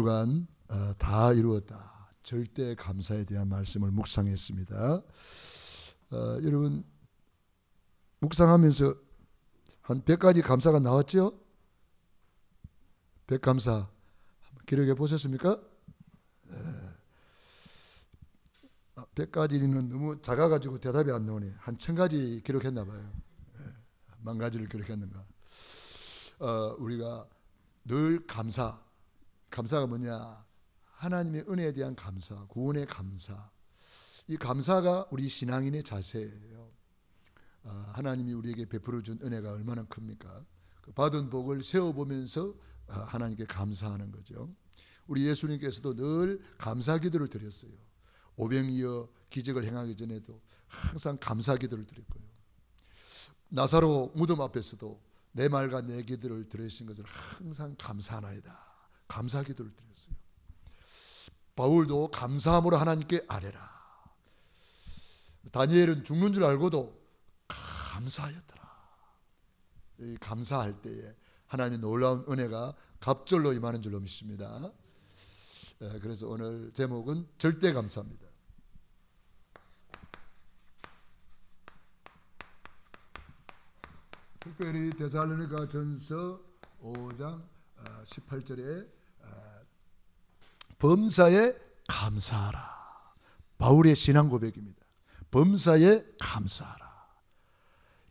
주간 다 이루었다. 절대 감사에 대한 말씀을 묵상했습니다. 여러분 묵상하면서 한 100가지 감사가 나왔죠? 100감사 기록해 보셨습니까? 100가지는 너무 작아가지고 대답이 안 나오네. 한 1000가지 기록했나 봐요. 10,000가지를 기록했는가. 우리가 늘 감사가 뭐냐? 하나님의 은혜에 대한 감사, 구원의 감사. 이 감사가 우리 신앙인의 자세예요. 하나님이 우리에게 베풀어 준 은혜가 얼마나 큽니까? 그 받은 복을 세워보면서 하나님께 감사하는 거죠. 우리 예수님께서도 늘 감사 기도를 드렸어요. 오병이어 기적을 행하기 전에도 항상 감사 기도를 드렸고요. 나사로 무덤 앞에서도 내 말과 내 기도를 들으신 것을 항상 감사하나이다. 감사 기도를 드렸어요. 바울도 감사함으로 하나님께 아뢰라. 다니엘은 죽는 줄 알고도 감사하였더라. 이 감사할 때에 하나님의 놀라운 은혜가 갑절로 임하는 줄로 믿습니다. 그래서 오늘 제목은 절대 감사입니다. 특별히 데살로니가 전서 5장 18절에 범사에 감사하라. 바울의 신앙 고백입니다. 범사에 감사하라.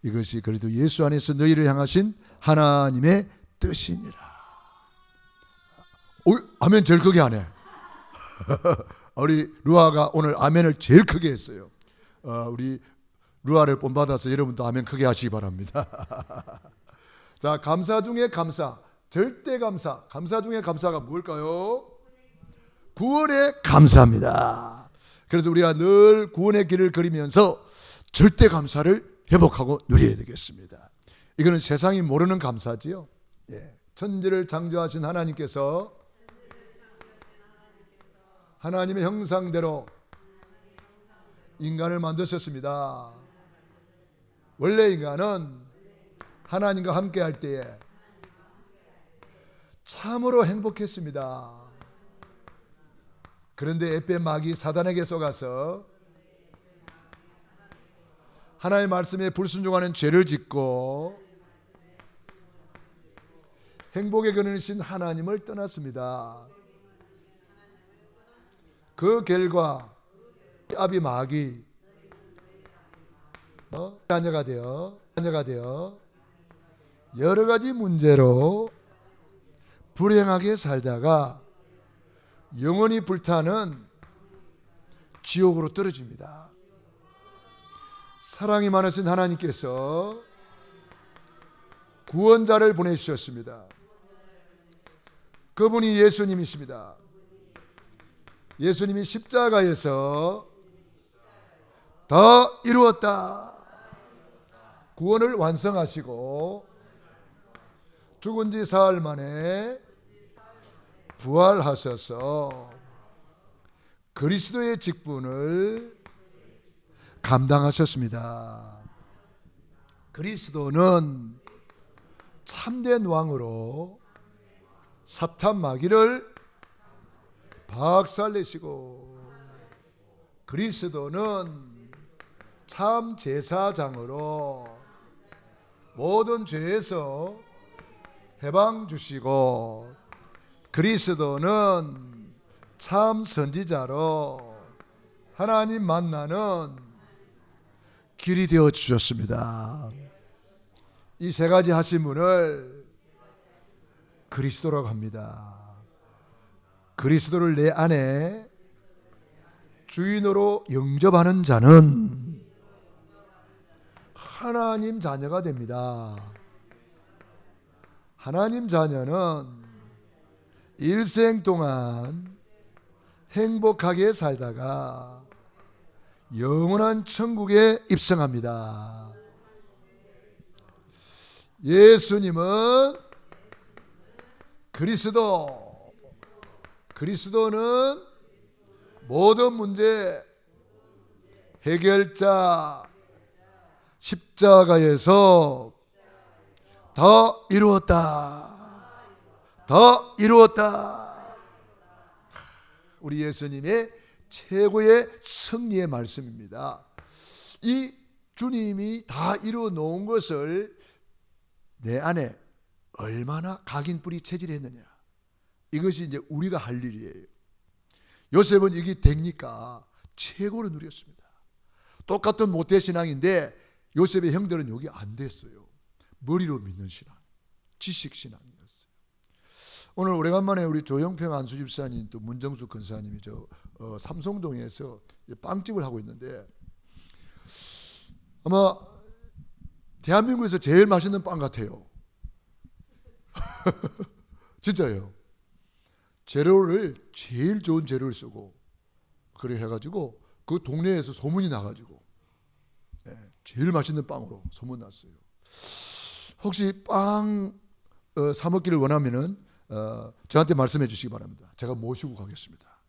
이것이 그래도 예수 안에서 너희를 향하신 하나님의 뜻이니라. 아멘 제일 크게 하네. 우리 루아가 오늘 아멘을 제일 크게 했어요. 우리 루아를 본받아서 여러분도 아멘 크게 하시기 바랍니다. 자, 감사 중에 감사, 절대 감사. 감사 중에 감사가 뭘까요? 구원의 감사입니다. 그래서 우리가 늘 구원의 길을 걸으면서 절대 감사를 회복하고 누려야 되겠습니다. 이거는 세상이 모르는 감사지요. 천지를 창조하신 하나님께서 하나님의 형상대로 인간을 만드셨습니다. 원래 인간은 하나님과 함께 할 때에 참으로 행복했습니다. 그런데 에페 마귀 사단에게 속아서 하나님의 말씀에 불순종하는 죄를 짓고 행복의 근원이신 하나님을 떠났습니다. 그 결과 아비 마귀 자녀가 되어 여러 가지 문제로 불행하게 살다가 영원히 불타는 지옥으로 떨어집니다. 사랑이 많으신 하나님께서 구원자를 보내주셨습니다. 그분이 예수님이십니다. 예수님이 십자가에서 다 이루었다. 구원을 완성하시고 죽은 지 사흘 만에 부활하셔서 그리스도의 직분을 감당하셨습니다. 그리스도는 참된 왕으로 사탄 마귀를 박살내시고 그리스도는 참 제사장으로 모든 죄에서 해방 주시고 그리스도는 참 선지자로 하나님 만나는 길이 되어 주셨습니다. 이 세 가지 하신 분을 그리스도라고 합니다. 그리스도를 내 안에 주인으로 영접하는 자는 하나님 자녀가 됩니다. 하나님 자녀는 일생 동안 행복하게 살다가 영원한 천국에 입성합니다. 예수님은 그리스도는 모든 문제 해결자, 십자가에서 다 이루었다. 다 이루었다. 우리 예수님의 최고의 승리의 말씀입니다. 이 주님이 다 이루어 놓은 것을 내 안에 얼마나 각인뿌리 체질했느냐, 이것이 이제 우리가 할 일이에요. 요셉은 이게 됩니까? 최고로 누렸습니다. 똑같은 모태신앙인데 요셉의 형들은 여기 안 됐어요. 머리로 믿는 신앙, 지식신앙이었어요. 오늘 오래간만에 우리 조영평 안수집사님, 또 문정수 권사님이 삼성동에서 빵집을 하고 있는데, 아마 대한민국에서 제일 맛있는 빵 같아요. 진짜예요. 재료를 제일 좋은 재료를 쓰고 그래 해가지고 그 동네에서 소문이 나가지고 제일 맛있는 빵으로 소문났어요. 혹시 빵 사 먹기를 원하면은 저한테 말씀해 주시기 바랍니다. 제가 모시고 가겠습니다.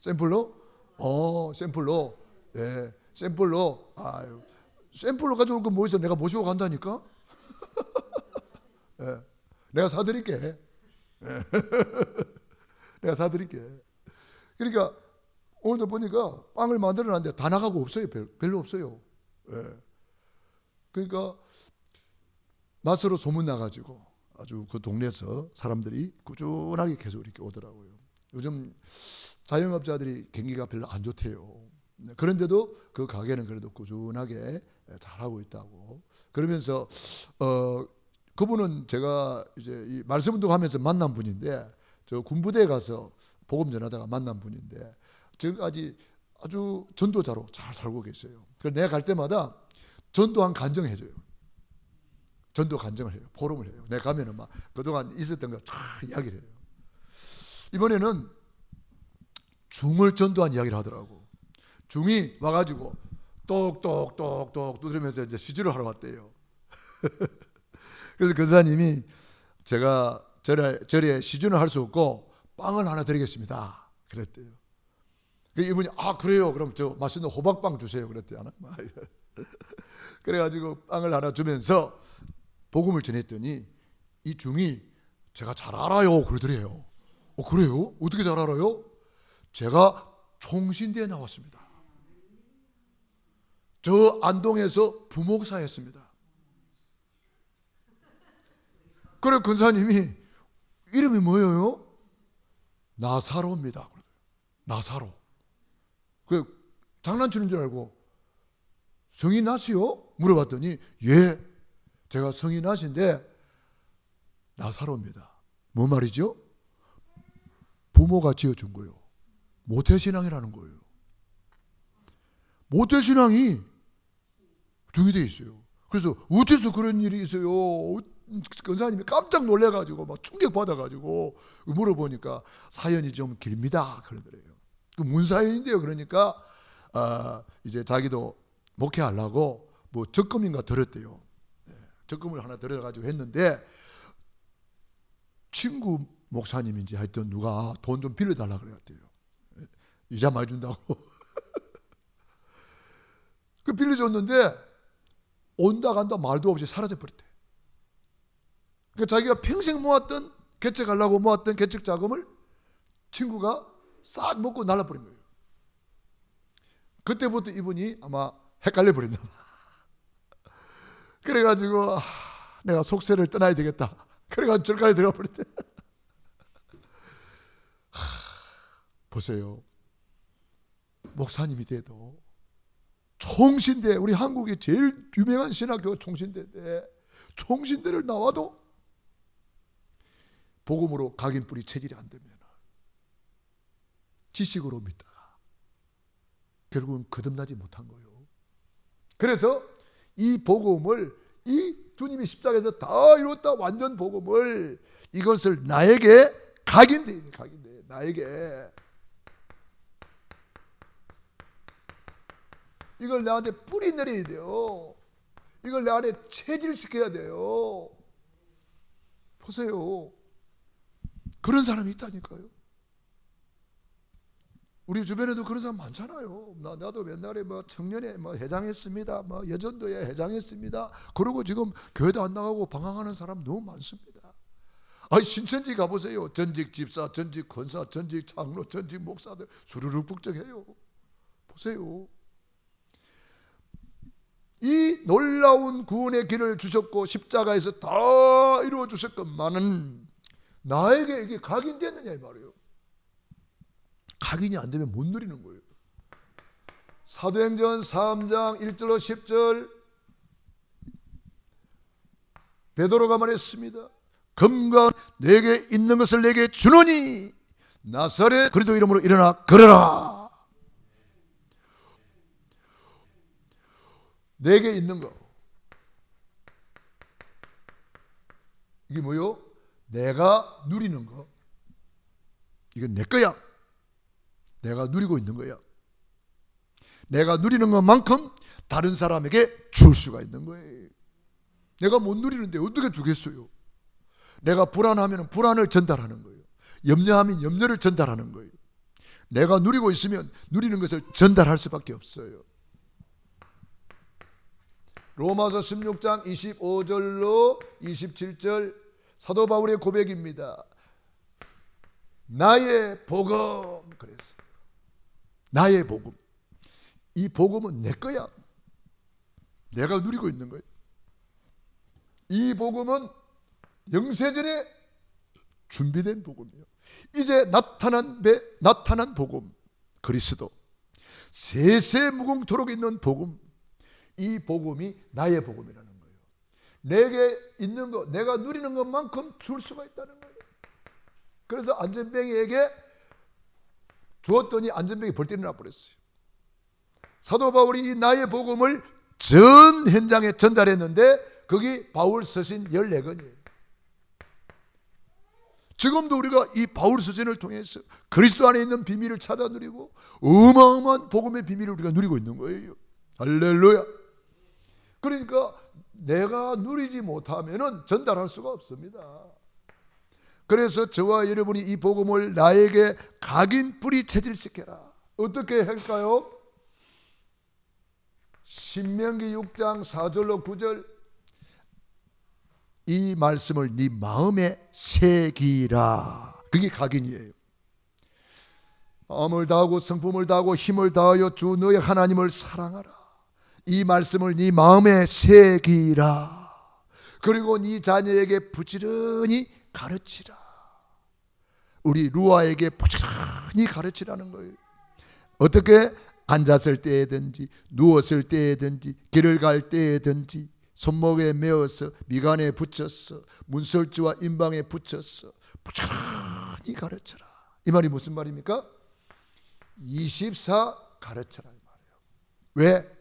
샘플로? 샘플로. 네, 샘플로. 아유, 샘플로 가져올 건 뭐 있어? 내가 모시고 간다니까. 네, 내가 사드릴게. 네. 내가 사드릴게. 그러니까 오늘도 보니까 빵을 만들어놨는데 다 나가고 없어요. 별로 없어요. 네. 그러니까 맛으로 소문나가지고 아주 그 동네에서 사람들이 꾸준하게 계속 이렇게 오더라고요. 요즘 자영업자들이 경기가 별로 안 좋대요. 그런데도 그 가게는 그래도 꾸준하게 잘하고 있다고. 그러면서 그분은 제가 이제 이 말씀 운동하면서 만난 분인데, 저 군부대에 가서 복음 전하다가 만난 분인데 지금까지 아주 전도자로 잘 살고 계세요. 그래서 내가 갈 때마다 전도한 간증해줘요. 전도 간증을 해요. 포럼을 해요. 내가 가면은 막 그동안 있었던 거 쫙 이야기를 해요. 이번에는 중을 전도한 이야기를 하더라고. 중이 와가지고 똑똑똑똑 두드리면서 이제 시주를 하러 왔대요. 그래서 권사님이 제가 절에 시주는 할 수 없고 빵을 하나 드리겠습니다. 그랬대요. 이분이 그래요. 그럼 저 맛있는 호박빵 주세요. 그랬대요. 그래가지고 빵을 하나 주면서 복음을 전했더니 이 중이 제가 잘 알아요. 그러더래요. 그래요? 어떻게 잘 알아요? 제가 총신대에 나왔습니다. 저 안동에서 부목사였습니다. 그래 권사님이 이름이 뭐예요? 나사로입니다. 나사로. 그 장난치는 줄 알고 성이 나시요? 물어봤더니 예, 제가 성이 나신데 나사로입니다. 뭐 말이죠? 부모가 지어준 거예요. 모태신앙이라는 거예요. 모태신앙이 중요되어 있어요. 그래서 어째서 그런 일이 있어요? 권사님이 깜짝 놀래가지고 막 충격받아가지고 물어보니까 사연이 좀 깁니다. 그러더래요. 그 문사연인데요. 그러니까 이제 자기도 목회하려고 뭐 적금인가 들었대요. 적금을 하나 들어가지고 했는데 친구 목사님인지 하여튼 누가 돈 좀 빌려달라 그랬대요. 이자 많이 준다고. 그 빌려줬는데 온다 간다 말도 없이 사라져버렸대. 그러니까 자기가 평생 모았던 개척하려고 모았던 개척 자금을 친구가 싹 먹고 날라버린 거예요. 그때부터 이분이 아마 헷갈려 버렸나 봐. 그래가지고 내가 속세를 떠나야 되겠다. 그래가지고 절간에 들어가 버렸대. 보세요. 목사님이 돼도 총신대, 우리 한국의 제일 유명한 신학교가 총신대인데 총신대를 나와도 복음으로 각인뿌리 체질이 안 되면 지식으로 믿다가 결국은 거듭나지 못한 거예요. 그래서 이 복음을, 이 주님이 십자가에서 다 이뤘다 완전 복음을, 이것을 나에게 각인돼, 나에게 이걸 나한테 뿌리 내려야 돼요. 이걸 내 안에 체질시켜야 돼요. 보세요. 그런 사람이 있다니까요. 우리 주변에도 그런 사람 많잖아요. 나도 옛날에 뭐 청년회 뭐 회장했습니다. 뭐 여전도에 회장했습니다. 그러고 지금 교회도 안 나가고 방황하는 사람 너무 많습니다. 신천지 가보세요. 전직 집사, 전직 권사, 전직 장로, 전직 목사들 수르륵 북적해요. 보세요. 이 놀라운 구원의 길을 주셨고 십자가에서 다 이루어 주셨건만은 나에게 이게 각인됐느냐 이 말이에요. 각인이 안 되면 못 누리는 거예요. 사도행전 3장 1절로 10절 베드로가 말했습니다. 금과 내게 있는 것을 내게 주노니 나사렛 그리스도 이름으로 일어나 걸어라. 내게 있는 거 이게 뭐요? 내가 누리는 거. 이건 내 거야. 내가 누리고 있는 거야. 내가 누리는 것만큼 다른 사람에게 줄 수가 있는 거예요. 내가 못 누리는데 어떻게 주겠어요? 내가 불안하면 불안을 전달하는 거예요. 염려하면 염려를 전달하는 거예요. 내가 누리고 있으면 누리는 것을 전달할 수밖에 없어요. 로마서 16장 25절로 27절 사도 바울의 고백입니다. 나의 복음 그랬어요. 나의 복음. 이 복음은 내 거야. 내가 누리고 있는 거예요. 이 복음은 영세전에 준비된 복음이에요. 이제 나타난 복음 그리스도 세세 무궁토록 있는 복음. 이 복음이 나의 복음이라는 거예요. 내게 있는 것, 내가 누리는 것만큼 줄 수가 있다는 거예요. 그래서 안전뱅이에게 주었더니 안전뱅이 벌떼를 놔버렸어요. 사도 바울이 이 나의 복음을 전 현장에 전달했는데 거기 바울 서신 14권이에요. 지금도 우리가 이 바울 서신을 통해서 그리스도 안에 있는 비밀을 찾아 누리고 어마어마한 복음의 비밀을 우리가 누리고 있는 거예요. 할렐루야. 그러니까 내가 누리지 못하면 전달할 수가 없습니다. 그래서 저와 여러분이 이 복음을 나에게 각인 뿌리 체질시켜라. 어떻게 할까요? 신명기 6장 4절로 9절 이 말씀을 네 마음에 새기라. 그게 각인이에요. 마음을 다하고 성품을 다하고 힘을 다하여 주 너의 하나님을 사랑하라. 이 말씀을 네 마음에 새기라. 그리고 네 자녀에게 부지런히 가르치라. 우리 루아에게 부지런히 가르치라는 거예요. 어떻게? 앉았을 때든지 누웠을 때든지 길을 갈 때든지 손목에 메어서 미간에 붙였어 문설주와 임방에 붙였어 부지런히 가르쳐라. 이 말이 무슨 말입니까? 24 가르쳐라 이 말이에요. 왜?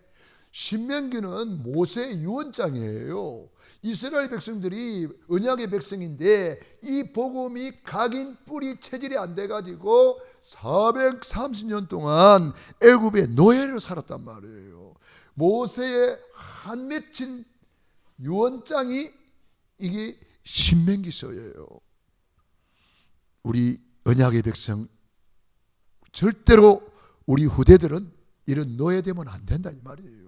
신명기는 모세의 유언장이에요. 이스라엘 백성들이 언약의 백성인데 이 복음이 각인 뿌리 체질이 안 돼가지고 430년 동안 애굽의 노예로 살았단 말이에요. 모세의 한 맺힌 유언장이 이게 신명기서예요. 우리 언약의 백성 절대로 우리 후대들은 이런 노예되면 안 된다 이 말이에요.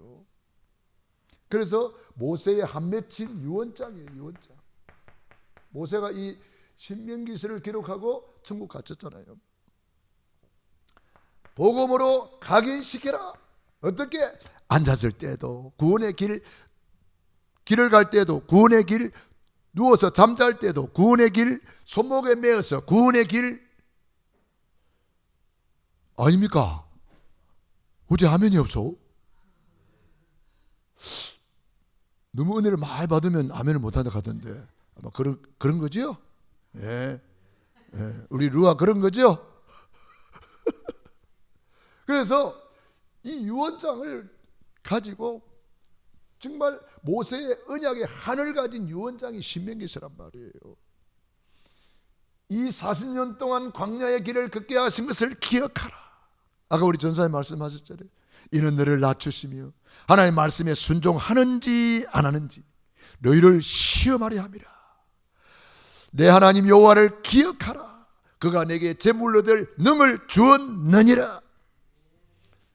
그래서 모세의 한 맺힌 유언장이에요. 유언장. 모세가 이 신명기서를 기록하고 천국 갇혔잖아요. 복음으로 각인시켜라. 어떻게? 앉았을 때도 구원의 길을 갈 때도 구원의 길, 누워서 잠잘 때도 구원의 길, 손목에 메어서 구원의 길. 아닙니까? 어제 아멘이 없어? 너무 은혜를 많이 받으면 아멘을 못한다 하던데 아마 그런 거지요? 예. 예. 우리 루아 그런 거죠? 그래서 이 유언장을 가지고 정말 모세의 언약의 한을 가진 유언장이 신명기서란 말이에요. 이 40년 동안 광야의 길을 걷게 하신 것을 기억하라. 아까 우리 전사님 말씀하셨잖아요. 이는 너를 낮추시며 하나님의 말씀에 순종하는지 안 하는지 너희를 시험하려 함이라. 내 하나님 여호와를 기억하라. 그가 내게 제물로 될 능을 주었느니라.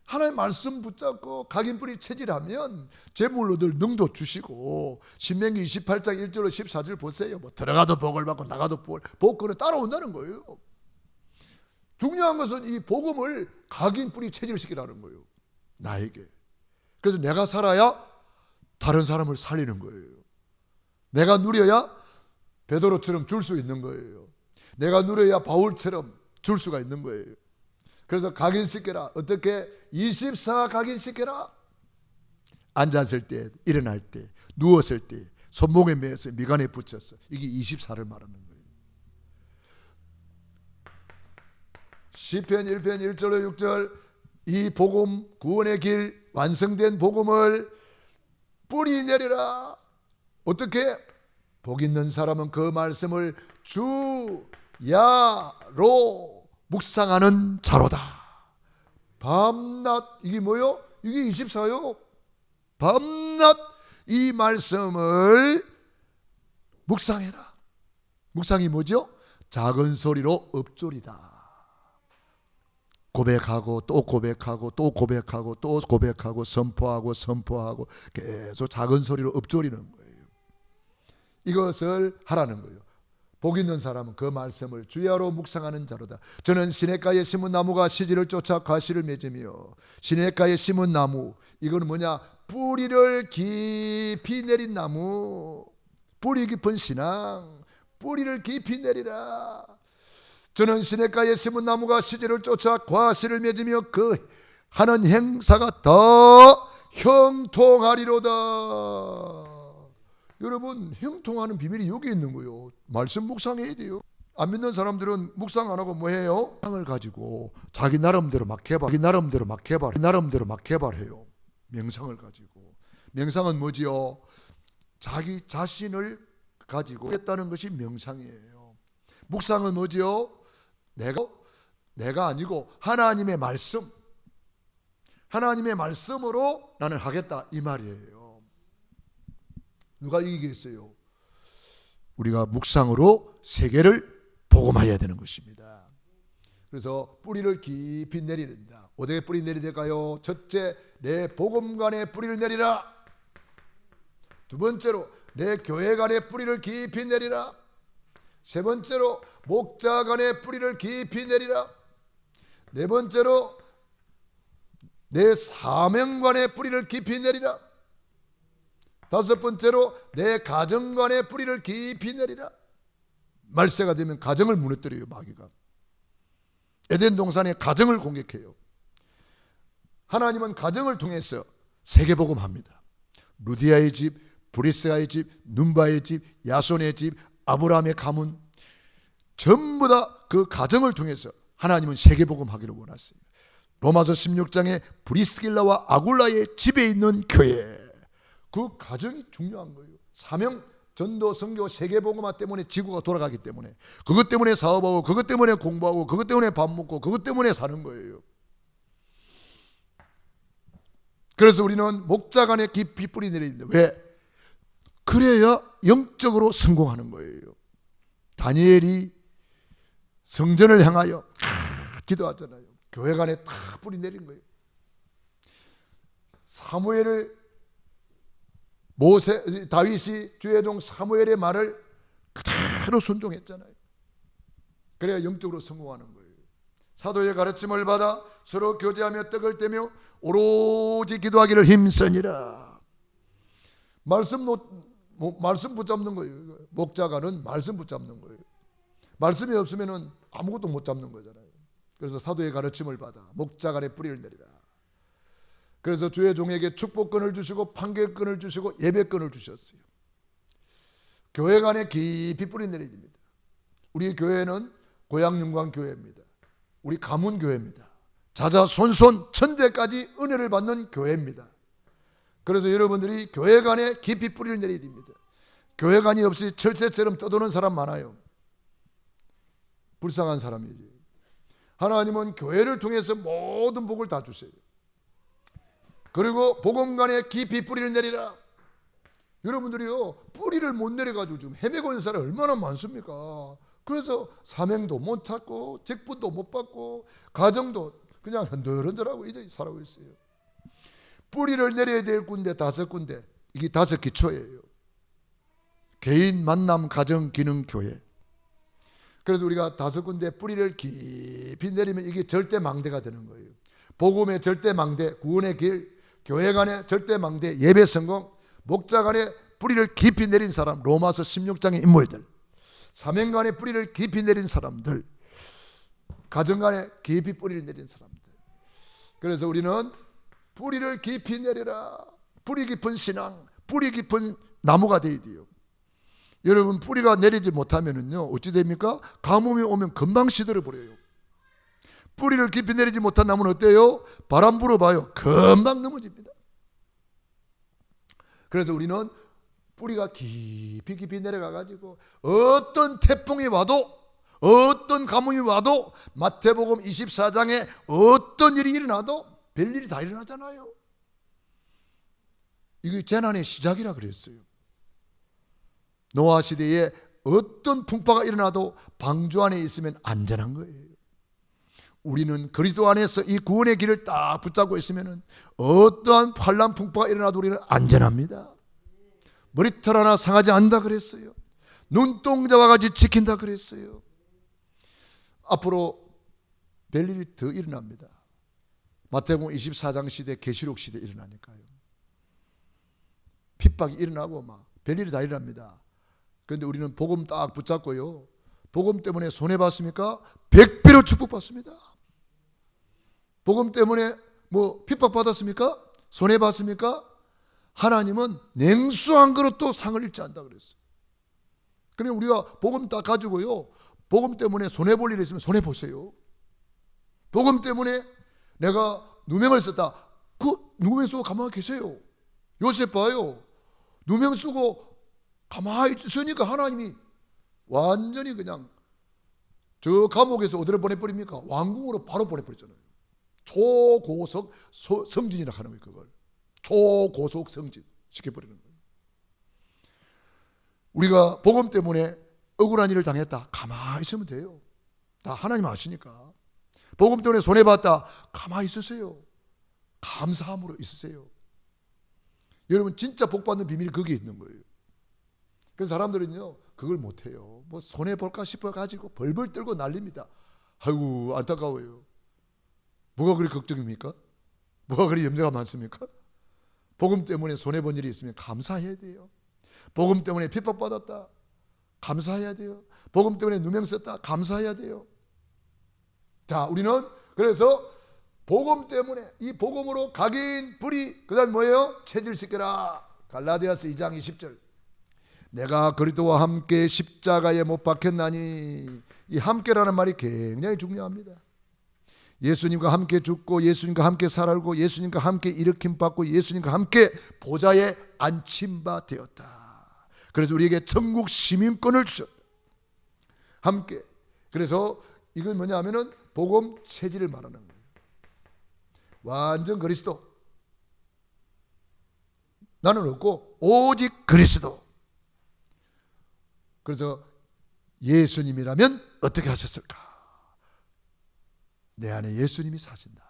하나님의 말씀 붙잡고 각인뿌리 체질하면 재물 얻을 능도 주시고, 신명기 28장 1절로 14절 보세요. 뭐 들어가도 복을 받고 나가도 복권을 따라온다는 거예요. 중요한 것은 이 복음을 각인뿌리 체질시키라는 거예요, 나에게. 그래서 내가 살아야 다른 사람을 살리는 거예요. 내가 누려야 베드로처럼 줄 수 있는 거예요. 내가 누려야 바울처럼 줄 수가 있는 거예요. 그래서 각인시켜라. 어떻게? 24 각인시켜라. 앉았을 때, 일어날 때, 누웠을 때, 손목에 매서 미간에 붙였어. 이게 24를 말하는 거예요. 시편 1편 1절로 6절, 이 복음, 구원의 길, 완성된 복음을 뿌리 내리라. 어떻게? 복 있는 사람은 그 말씀을 주야로 묵상하는 자로다. 밤낮, 이게 뭐요? 이게 24요. 밤낮 이 말씀을 묵상해라. 묵상이 뭐죠? 작은 소리로 읊조리다. 고백하고 또 고백하고 또 고백하고 또 고백하고 선포하고 선포하고 계속 작은 소리로 읊조리는 거예요. 이것을 하라는 거예요. 복 있는 사람은 그 말씀을 주야로 묵상하는 자로다. 저는 시냇가에 심은 나무가 시지를 쫓아 과실을 맺으며, 시냇가에 심은 나무, 이거는 뭐냐? 뿌리를 깊이 내린 나무, 뿌리 깊은 신앙, 뿌리를 깊이 내리라. 저는 시냇가에 심은 나무가 시지를 쫓아 과실을 맺으며 그 하는 행사가 더 형통하리로다. 여러분, 형통하는 비밀이 여기 있는 거예요. 말씀 묵상해야 돼요. 안 믿는 사람들은 묵상 안 하고 뭐 해요? 상을 가지고 자기 나름대로 막 개발해요. 명상을 가지고. 명상은 뭐지요? 자기 자신을 가지고 했다는 것이 명상이에요. 묵상은 뭐지요? 내가 아니고 하나님의 말씀으로 나는 하겠다, 이 말이에요. 누가 이기겠어요? 우리가 묵상으로 세계를 복음화해야 되는 것입니다. 그래서 뿌리를 깊이 내리는다. 어디에 뿌리 내리될까요? 첫째, 내 복음관에 뿌리를 내리라. 두 번째로, 내 교회관에 뿌리를 깊이 내리라. 세 번째로, 목자관에 뿌리를 깊이 내리라. 네 번째로, 내 사명관에 뿌리를 깊이 내리라. 다섯 번째로, 내 가정관에 뿌리를 깊이 내리라. 말세가 되면 가정을 무너뜨려요, 마귀가. 에덴 동산에 가정을 공격해요. 하나님은 가정을 통해서 세계복음합니다. 루디아의 집, 브리스가의 집, 눈바의 집, 야손의 집, 아브라함의 가문, 전부 다 그 가정을 통해서 하나님은 세계복음하기를 원하세요. 로마서 16장에 브리스길라와 아굴라의 집에 있는 교회, 그 가정이 중요한 거예요. 사명, 전도, 선교, 세계복음화 때문에 지구가 돌아가기 때문에, 그것 때문에 사업하고, 그것 때문에 공부하고, 그것 때문에 밥 먹고, 그것 때문에 사는 거예요. 그래서 우리는 목자간에 깊이 뿌리 내리는데, 왜? 그래야 영적으로 성공하는 거예요. 다니엘이 성전을 향하여 기도하잖아요. 교회간에 탁 뿌리 내린 거예요. 다윗이 주의 종 사무엘의 말을 그대로 순종했잖아요. 그래야 영적으로 성공하는 거예요. 사도의 가르침을 받아 서로 교제하며 떡을 떼며 오로지 기도하기를 힘쓰니라. 말씀 붙잡는 거예요. 목자가는 말씀 붙잡는 거예요. 말씀이 없으면 아무것도 못 잡는 거잖아요. 그래서 사도의 가르침을 받아 목자간에 뿌리를 내리라. 그래서 주의 종에게 축복권을 주시고 판결권을 주시고 예배권을 주셨어요. 교회간에 깊이 뿌리 내려야 됩니다. 우리 교회는 고향영광교회입니다. 우리 가문교회입니다. 자자손손 천대까지 은혜를 받는 교회입니다. 그래서 여러분들이 교회간에 깊이 뿌리를 내려야 됩니다. 교회간이 없이 철새처럼 떠도는 사람 많아요. 불쌍한 사람이지. 하나님은 교회를 통해서 모든 복을 다 주세요. 그리고 복음간에 깊이 뿌리를 내리라. 여러분들이요, 뿌리를 못 내려가지고 지금 헤매고 있는 사람이 얼마나 많습니까? 그래서 사명도 못 찾고 직분도 못 받고 가정도 그냥 흔들흔들하고 이제 살아오고 있어요. 뿌리를 내려야 될 군데 5군데, 이게 5 기초예요. 개인, 만남, 가정, 기능, 교회. 그래서 우리가 5군데 뿌리를 깊이 내리면 이게 절대 망대가 되는 거예요. 복음의 절대 망대, 구원의 길, 교회 간의 절대 망대, 예배 성공, 목자 간의 뿌리를 깊이 내린 사람, 로마서 16장의 인물들, 사명 간의 뿌리를 깊이 내린 사람들, 가정 간에 깊이 뿌리를 내린 사람들. 그래서 우리는 뿌리를 깊이 내려라. 뿌리 깊은 신앙, 뿌리 깊은 나무가 되어야 돼요. 여러분, 뿌리가 내리지 못하면은요, 어찌 됩니까? 가뭄이 오면 금방 시들어 버려요. 뿌리를 깊이 내리지 못한 나무는 어때요? 바람 불어봐요, 금방 넘어집니다. 그래서 우리는 뿌리가 깊이 내려가 가지고 어떤 태풍이 와도, 어떤 가뭄이 와도, 마태복음 24장에 어떤 일이 일어나도 별일이 다 일어나잖아요. 이게 재난의 시작이라 그랬어요. 노아 시대에 어떤 풍파가 일어나도 방주 안에 있으면 안전한 거예요. 우리는 그리스도 안에서 이 구원의 길을 딱 붙잡고 있으면 어떠한 환난 풍파가 일어나도 우리는 안전합니다. 머리털 하나 상하지 않는다 그랬어요. 눈동자와 같이 지킨다 그랬어요. 앞으로 별일이 더 일어납니다. 마태복음 24장 시대, 계시록 시대 일어나니까요. 핍박이 일어나고 막 별일이 다 일어납니다. 그런데 우리는 복음 딱 붙잡고요, 복음 때문에 손해봤습니까? 100배로 축복받습니다. 복음 때문에 뭐 핍박받았습니까? 손해봤습니까? 하나님은 냉수한 그릇도 상을 잃지 않는다 그랬어요. 그러니 우리가 복음 딱 가지고요, 복음 때문에 손해볼 일이 있으면 손해보세요. 복음 때문에 내가 누명을 썼다, 그 누명 쓰고 가만히 계세요. 요셉 봐요. 누명 쓰고 가만히 있으니까 하나님이 완전히 그냥 저 감옥에서 어디로 보내버립니까? 왕궁으로 바로 보내버렸잖아요. 초고속 성진이라 하는 거예요. 그걸 초고속 성진 시켜버리는 거예요. 우리가 복음 때문에 억울한 일을 당했다, 가만히 있으면 돼요. 다 하나님 아시니까. 복음 때문에 손해봤다, 가만히 있으세요. 감사함으로 있으세요. 여러분, 진짜 복받는 비밀이 거기에 있는 거예요. 그래서 사람들은요, 그걸 못해요. 뭐 손해볼까 싶어가지고 벌벌 떨고 난립니다. 아이고, 안타까워요. 뭐가 그리 걱정입니까? 뭐가 그리 염려가 많습니까? 복음 때문에 손해본 일이 있으면 감사해야 돼요. 복음 때문에 핍박받았다, 감사해야 돼요. 복음 때문에 누명 썼다, 감사해야 돼요. 자, 우리는 그래서 복음 때문에, 이 복음으로 각인 뿌리, 그 다음 뭐예요? 체질시켜라. 갈라디아서 2장 20절. 내가 그리스도와 함께 십자가에 못 박혔나니, 이 함께라는 말이 굉장히 중요합니다. 예수님과 함께 죽고, 예수님과 함께 살고, 예수님과 함께 일으킴받고, 예수님과 함께 보좌에 앉힌바 되었다. 그래서 우리에게 천국 시민권을 주셨다. 함께. 그래서 이건 뭐냐 하면은 복음 체질을 말하는 거예요. 완전 그리스도. 나는 없고 오직 그리스도. 그래서 예수님이라면 어떻게 하셨을까? 내 안에 예수님이 사신다.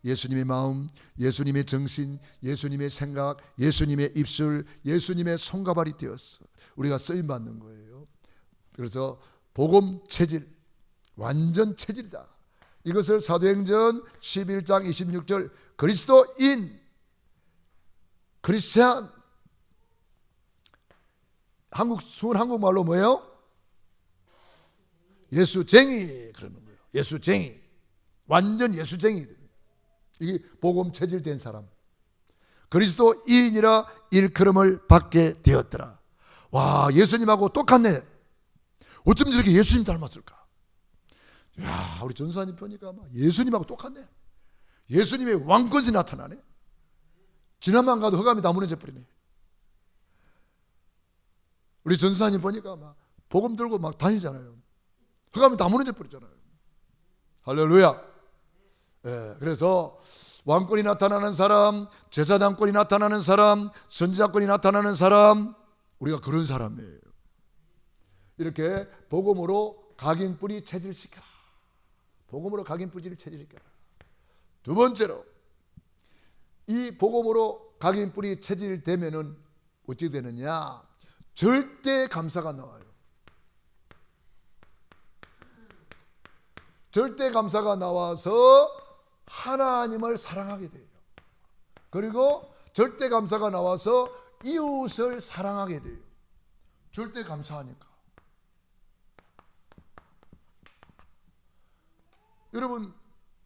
예수님의 마음, 예수님의 정신, 예수님의 생각, 예수님의 입술, 예수님의 손과 발이 되었어. 우리가 쓰임받는 거예요. 그래서 복음 체질, 완전 체질이다. 이것을 사도행전 11장 26절 그리스도인, 크리스찬, 순 한국말로 뭐예요? 예수쟁이 그러는 거예요. 예수쟁이, 완전 예수쟁이. 이게 복음 체질된 사람. 그리스도인이라 일컬음을 받게 되었더라. 와, 예수님하고 똑같네. 어쩜 저렇게 예수님 닮았을까? 야, 우리 전사님 보니까 예수님하고 똑같네. 예수님의 왕권이 나타나네. 지나만 가도 흑암이 다 무너져 버리네. 우리 전사님 보니까 막 복음 들고 막 다니잖아요. 흑암이 다 무너져 버리잖아요. 할렐루야. 예, 그래서 왕권이 나타나는 사람, 제사장권이 나타나는 사람, 선지자권이 나타나는 사람, 우리가 그런 사람이에요. 이렇게 복음으로 각인 뿌리 체질시켜라. 복음으로 각인 뿌리를 체질시켜라. 두 번째로 이 복음으로 각인뿔이 체질되면은 어찌 되느냐? 절대 감사가 나와요. 절대 감사가 나와서 하나님을 사랑하게 돼요. 그리고 절대 감사가 나와서 이웃을 사랑하게 돼요. 절대 감사하니까. 여러분,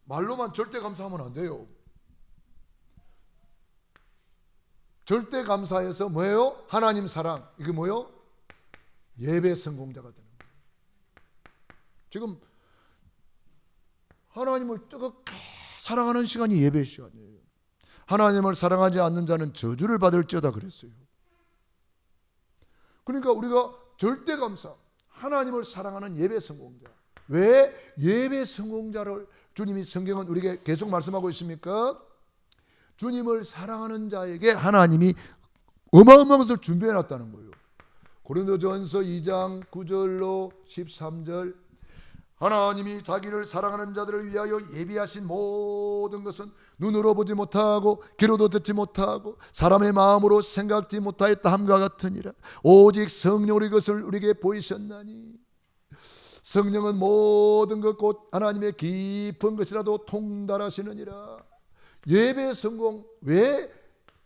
말로만 절대 감사하면 안 돼요. 절대 감사해서 뭐예요? 하나님 사랑. 이게 뭐예요? 예배 성공자가 되는 거예요. 지금 하나님을 뜨겁게 사랑하는 시간이 예배 시간이에요. 하나님을 사랑하지 않는 자는 저주를 받을지어다 그랬어요. 그러니까 우리가 절대 감사, 하나님을 사랑하는 예배 성공자. 왜 예배 성공자를 주님이 성경은 우리에게 계속 말씀하고 있습니까? 주님을 사랑하는 자에게 하나님이 어마어마한 것을 준비해 놨다는 거예요. 고린도전서 2장 9절로 13절, 하나님이 자기를 사랑하는 자들을 위하여 예비하신 모든 것은 눈으로 보지 못하고 귀로도 듣지 못하고 사람의 마음으로 생각지 못하였다 함과 같으니라. 오직 성령으로 이것을 우리에게 보이셨나니 성령은 모든 것 곧 하나님의 깊은 것이라도 통달하시느니라. 예배 성공 왜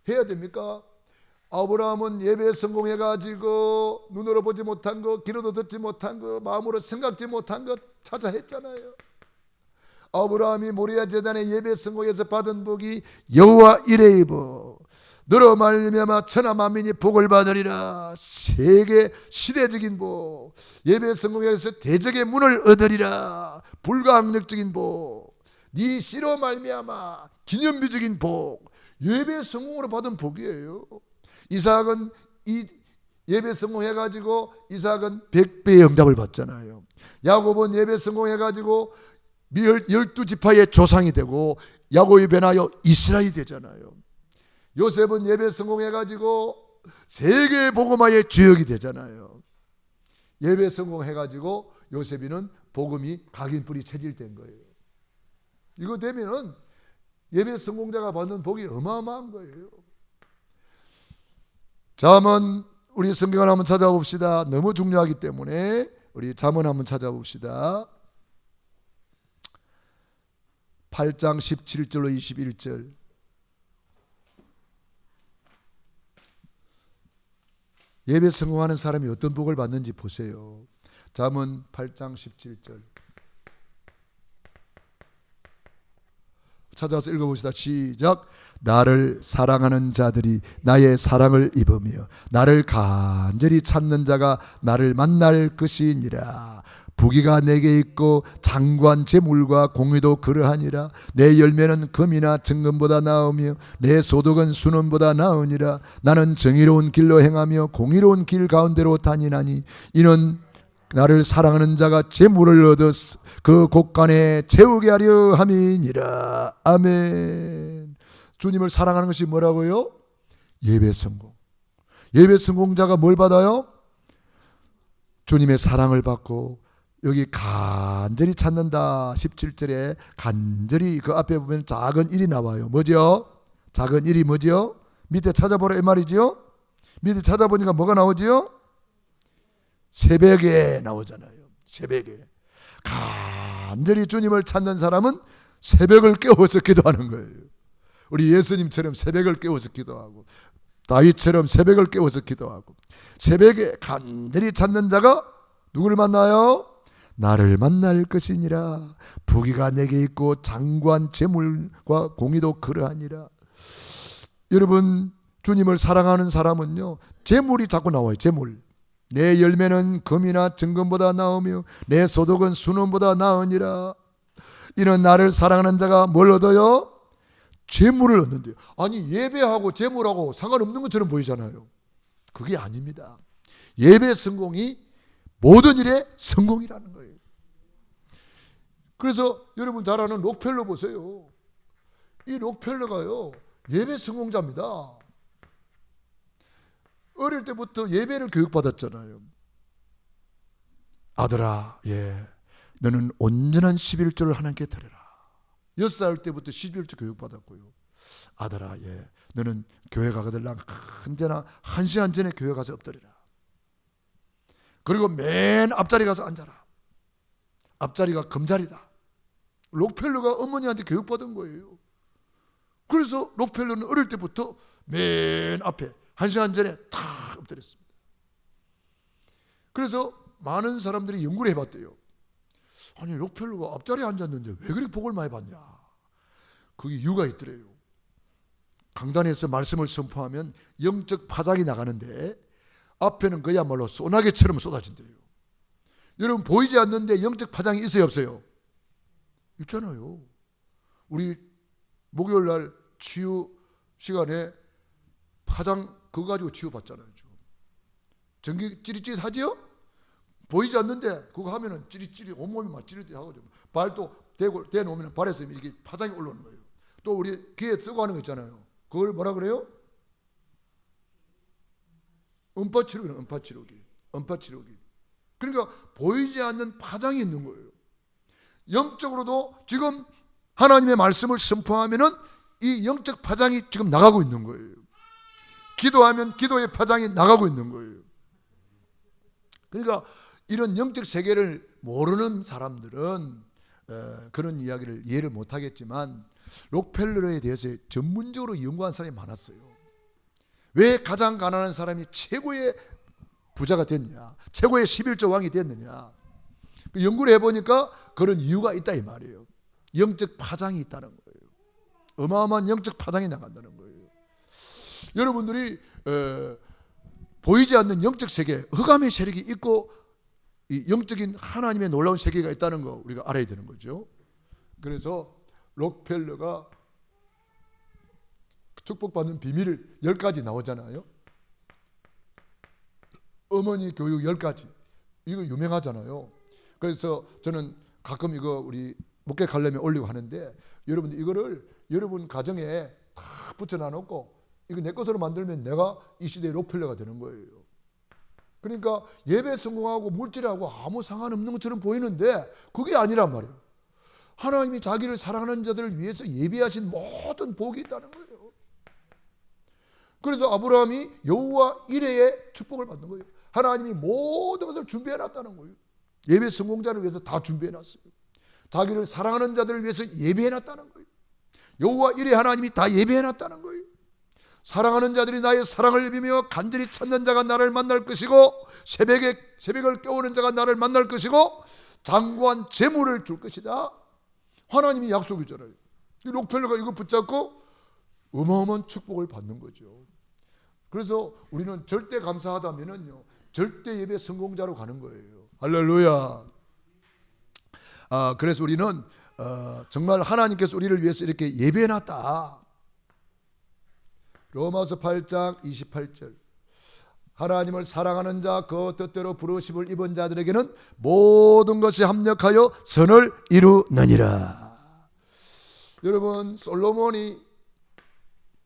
해야 됩니까? 아브라함은 예배 성공해가지고 눈으로 보지 못한 거, 귀로도 듣지 못한 거, 마음으로 생각지 못한 것 찾아 했잖아요. 아브라함이 모리아 제단의 예배 성공에서 받은 복이 여호와 이레이브 너로 말미암아 천하 만민이 복을 받으리라. 세계 시대적인 복. 예배 성공에서 대적의 문을 얻으리라. 불가항력적인 복. 네 씨로 말미암아 기념비적인 복. 예배 성공으로 받은 복이에요. 이삭은 이 예배 성공해가지고 이삭은 100배의 응답을 받잖아요. 야곱은 예배 성공해가지고 12지파의 조상이 되고 야곱이 변하여 이스라엘이 되잖아요. 요셉은 예배 성공해가지고 세계 복음화의 주역이 되잖아요. 예배 성공해가지고 요셉이는 복음이 각인뿔이 체질된 거예요. 이거 되면은 예배 성공자가 받는 복이 어마어마한 거예요. 잠언 우리 성경을 한번 찾아봅시다. 너무 중요하기 때문에 우리 잠언 한번 찾아봅시다. 8장 17절로 21절. 예배 성공하는 사람이 어떤 복을 받는지 보세요. 잠언 8장 17절. 찾아서 읽어봅시다. 시작. 나를 사랑하는 자들이 나의 사랑을 입으며 나를 간절히 찾는 자가 나를 만날 것이니라. 부귀가 내게 있고 장관 재물과 공의도 그러하니라. 내 열매는 금이나 정금보다 나으며 내 소득은 순원보다 나으니라. 나는 정의로운 길로 행하며 공의로운 길 가운데로 다니나니 이는 나를 사랑하는 자가 재물을 얻어 그 곳간에 채우게 하려 함이니라. 아멘. 주님을 사랑하는 것이 뭐라고요? 예배 성공. 예배 성공자가 뭘 받아요? 주님의 사랑을 받고 여기 간절히 찾는다 17절에 간절히 그 앞에 보면 작은 일이 나와요. 뭐죠? 작은 일이 뭐죠? 밑에 찾아보라 이 말이죠. 밑에 찾아보니까 뭐가 나오죠? 새벽에 나오잖아요. 새벽에 간절히 주님을 찾는 사람은 새벽을 깨워서 기도하는 거예요. 우리 예수님처럼 새벽을 깨워서 기도하고 다윗처럼 새벽을 깨워서 기도하고 새벽에 간절히 찾는 자가 누구를 만나요? 나를 만날 것이니라. 부귀가 내게 있고 장관 재물과 공의도 그러하니라. 여러분 주님을 사랑하는 사람은요 재물이 자꾸 나와요. 재물. 내 열매는 금이나 정금보다 나으며 내 소득은 순원보다 나으니라. 이는 나를 사랑하는 자가 뭘 얻어요? 재물을 얻는데요. 아니 예배하고 재물하고 상관없는 것처럼 보이잖아요. 그게 아닙니다. 예배 성공이 모든 일의 성공이라는 거예요. 그래서 여러분 잘 아는 록펠러 보세요. 이 록펠러가요 예배 성공자입니다. 어릴 때부터 예배를 교육받았잖아요. 아들아, 너는 온전한 11조를 하나님께 드려라. 6살 때부터 11조 교육받았고요. 아들아, 너는 교회 가거들랑 언제나 1시간 전에 교회 가서 엎드리라. 그리고 맨 앞자리 가서 앉아라. 앞자리가 금자리다. 록펠러가 어머니한테 교육받은 거예요. 그래서 록펠러는 어릴 때부터 맨 앞에 1시간 전에 탁 엎드렸습니다. 그래서 많은 사람들이 연구를 해봤대요. 아니, 록펠러가 앞자리에 앉았는데 왜 그렇게 복을 많이 받냐? 그게 이유가 있더래요. 강단에서 말씀을 선포하면 영적 파장이 나가는데 앞에는 그야말로 소나기처럼 쏟아진대요. 여러분, 보이지 않는데 영적 파장이 있어요, 없어요? 있잖아요. 우리 목요일 날 치유 시간에 파장 그거 가지고 치유받잖아요. 전기 찌릿찌릿하지요? 보이지 않는데 그거 하면은 찌릿찌릿, 온몸이 막 찌릿하거든요. 발도 대놓으면 발에서 이게 파장이 올라오는 거예요. 또 우리 귀에 쓰고 하는 거 있잖아요. 그걸 뭐라 그래요? 음파치료기. 그러니까 보이지 않는 파장이 있는 거예요. 영적으로도 지금 하나님의 말씀을 선포하면은 이 영적 파장이 지금 나가고 있는 거예요. 기도하면 기도의 파장이 나가고 있는 거예요. 그러니까 이런 영적 세계를 모르는 사람들은 그런 이야기를 이해를 못하겠지만 록펠러에 대해서 전문적으로 연구한 사람이 많았어요. 왜 가장 가난한 사람이 최고의 부자가 됐냐, 최고의 11조 왕이 됐느냐, 연구를 해보니까 그런 이유가 있다 이 말이에요. 영적 파장이 있다는 거예요. 어마어마한 영적 파장이 나간다는 거예요. 여러분들이 보이지 않는 영적 세계, 흑암의 세력이 있고 이 영적인 하나님의 놀라운 세계가 있다는 거 우리가 알아야 되는 거죠. 그래서 록펠러가 축복받는 비밀을 10가지 나오잖아요. 어머니 교육 10가지, 이거 유명하잖아요. 그래서 저는 가끔 이거 우리 목회 칼럼에 올리고 하는데, 여러분들 이거를 여러분 가정에 탁 붙여놔놓고 이거 내 것으로 만들면 내가 이 시대의 록펠러가 되는 거예요. 그러니까 예배 성공하고 물질하고 아무 상관없는 것처럼 보이는데 그게 아니란 말이에요. 하나님이 자기를 사랑하는 자들을 위해서 예비하신 모든 복이 있다는 거예요. 그래서 아브라함이 여호와 이레의 축복을 받는 거예요. 하나님이 모든 것을 준비해놨다는 거예요. 예배 성공자를 위해서 다 준비해놨어요. 자기를 사랑하는 자들을 위해서 예배해놨다는 거예요. 여호와 이레 하나님이 다 예배해놨다는 거예요. 사랑하는 자들이 나의 사랑을 비며 간절히 찾는 자가 나를 만날 것이고 새벽을 깨우는 자가 나를 만날 것이고 장구한 재물을 줄 것이다. 하나님이 약속이잖아요. 록펠러가 이거 붙잡고 어마어마한 축복을 받는 거죠. 그래서 우리는 절대 감사하다면은요, 절대 예배 성공자로 가는 거예요. 할렐루야. 그래서 우리는 정말 하나님께서 우리를 위해서 이렇게 예배해놨다. 로마서 8장 28절, 하나님을 사랑하는 자 그 뜻대로 부르심을 입은 자들에게는 모든 것이 합력하여 선을 이루느니라. 여러분, 솔로몬이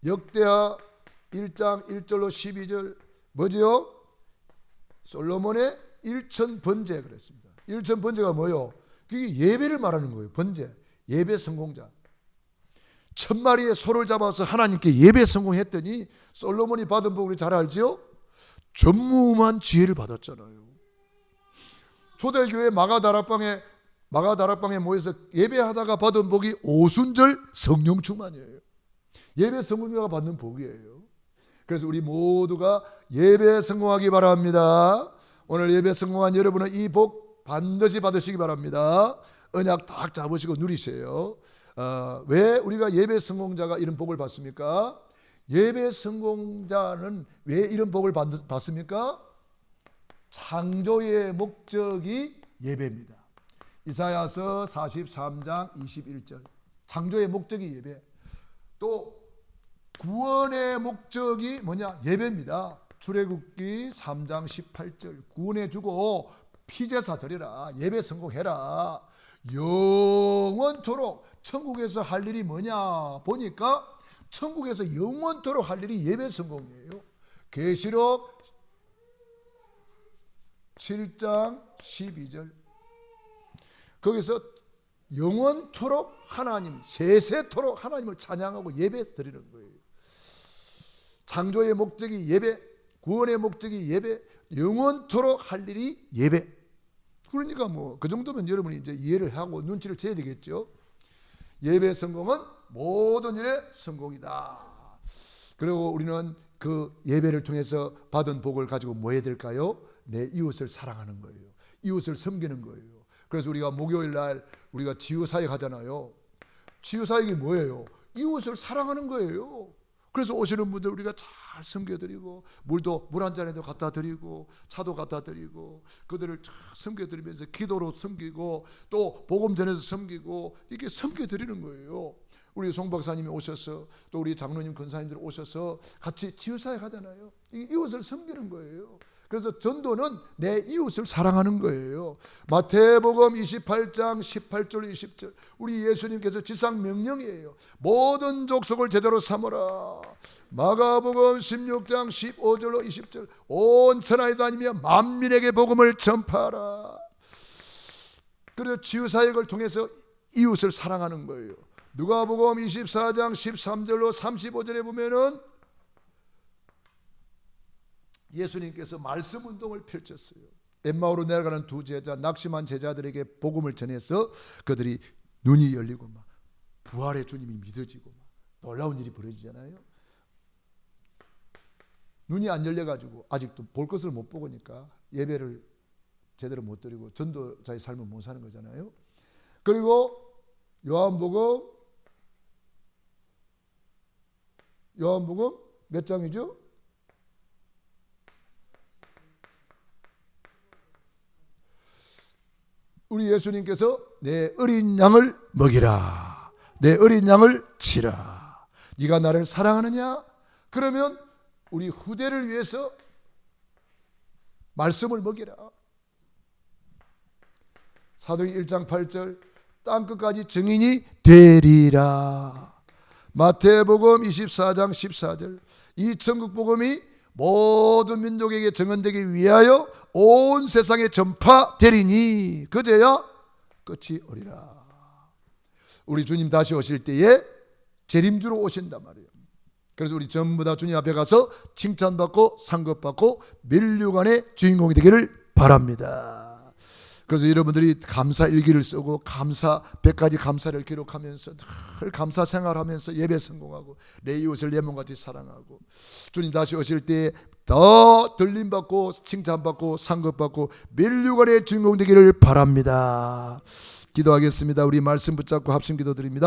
역대하 1장 1절로 12절 뭐지요? 솔로몬의 일천번제 그랬습니다. 일천번제가 뭐요? 그게 예배를 말하는 거예요. 번제, 예배 성공자. 1000마리의 소를 잡아서 하나님께 예배 성공했더니 솔로몬이 받은 복을 잘 알죠? 전무후무한 지혜를 받았잖아요. 초대교회 마가다락방에 모여서 예배하다가 받은 복이 오순절 성령 충만이에요. 예배 성공자가 받는 복이에요. 그래서 우리 모두가 예배 성공하기 바랍니다. 오늘 예배 성공한 여러분은 이 복 반드시 받으시기 바랍니다. 언약 딱 잡으시고 누리세요. 왜 우리가 예배 성공자가 이런 복을 받습니까? 예배 성공자는 왜 이런 복을 받습니까? 창조의 목적이 예배입니다. 이사야서 43장 21절, 창조의 목적이 예배. 또 구원의 목적이 뭐냐? 예배입니다. 출애굽기 3장 18절, 구원해주고 피제사 드리라, 예배 성공해라. 영원토록 천국에서 할 일이 뭐냐 보니까 천국에서 영원토록 할 일이 예배 성공이에요. 계시록 7장 12절, 거기서 영원토록 하나님, 세세토록 하나님을 찬양하고 예배 드리는 거예요. 창조의 목적이 예배, 구원의 목적이 예배, 영원토록 할 일이 예배. 그러니까 뭐 그 정도면 여러분이 이제 이해를 하고 눈치를 채야 되겠죠. 예배 성공은 모든 일의 성공이다. 그리고 우리는 그 예배를 통해서 받은 복을 가지고 뭐 해야 될까요? 내 이웃을 사랑하는 거예요. 이웃을 섬기는 거예요. 그래서 우리가 목요일 날 우리가 치유사역 하잖아요. 치유사역이 뭐예요? 이웃을 사랑하는 거예요. 그래서 오시는 분들 우리가 잘 섬겨드리고, 물도 물 한 잔에도 갖다 드리고, 차도 갖다 드리고, 그들을 잘 섬겨드리면서 기도로 섬기고, 또 복음 전해서 섬기고, 이렇게 섬겨드리는 거예요. 우리 송 박사님이 오셔서, 또 우리 장로님 권사님들 오셔서 같이 치유사역 하잖아요. 이웃을 섬기는 거예요. 그래서 전도는 내 이웃을 사랑하는 거예요. 마태복음 28장 18절 20절, 우리 예수님께서 지상 명령이에요. 모든 족속을 제대로 삼으라. 마가복음 16장 15절로 20절, 온 천하에 다니며 만민에게 복음을 전파하라. 그래서 치유사역을 통해서 이웃을 사랑하는 거예요. 누가복음 24장 13절로 35절에 보면은 예수님께서 말씀 운동을 펼쳤어요. 엠마오로 내려가는 두 제자, 낙심한 제자들에게 복음을 전해서 그들이 눈이 열리고 막 부활의 주님이 믿어지고 막 놀라운 일이 벌어지잖아요. 눈이 안 열려가지고 아직도 볼 것을 못 보니까 예배를 제대로 못 드리고 전도자의 삶을 못 사는 거잖아요. 그리고 요한복음 몇 장이죠? 우리 예수님께서 내 어린 양을 먹이라, 내 어린 양을 치라. 네가 나를 사랑하느냐? 그러면 우리 후대를 위해서 말씀을 먹이라. 사도행전 1장 8절, 땅끝까지 증인이 되리라. 마태복음 24장 14절, 이 천국 복음이 모든 민족에게 증언되기 위하여 온 세상에 전파되리니 그제야 끝이 오리라. 우리 주님 다시 오실 때에 재림주로 오신단 말이에요. 그래서 우리 전부 다 주님 앞에 가서 칭찬받고 상급받고 면류관의 주인공이 되기를 바랍니다. 그래서 여러분들이 감사 일기를 쓰고 감사 100가지 감사를 기록하면서 늘 감사 생활하면서 예배 성공하고 내 이웃을 내 몸같이 사랑하고 주님 다시 오실 때 더 들림받고 칭찬받고 상급받고 면류관의 주인공 되기를 바랍니다. 기도하겠습니다. 우리 말씀 붙잡고 합심 기도 드립니다.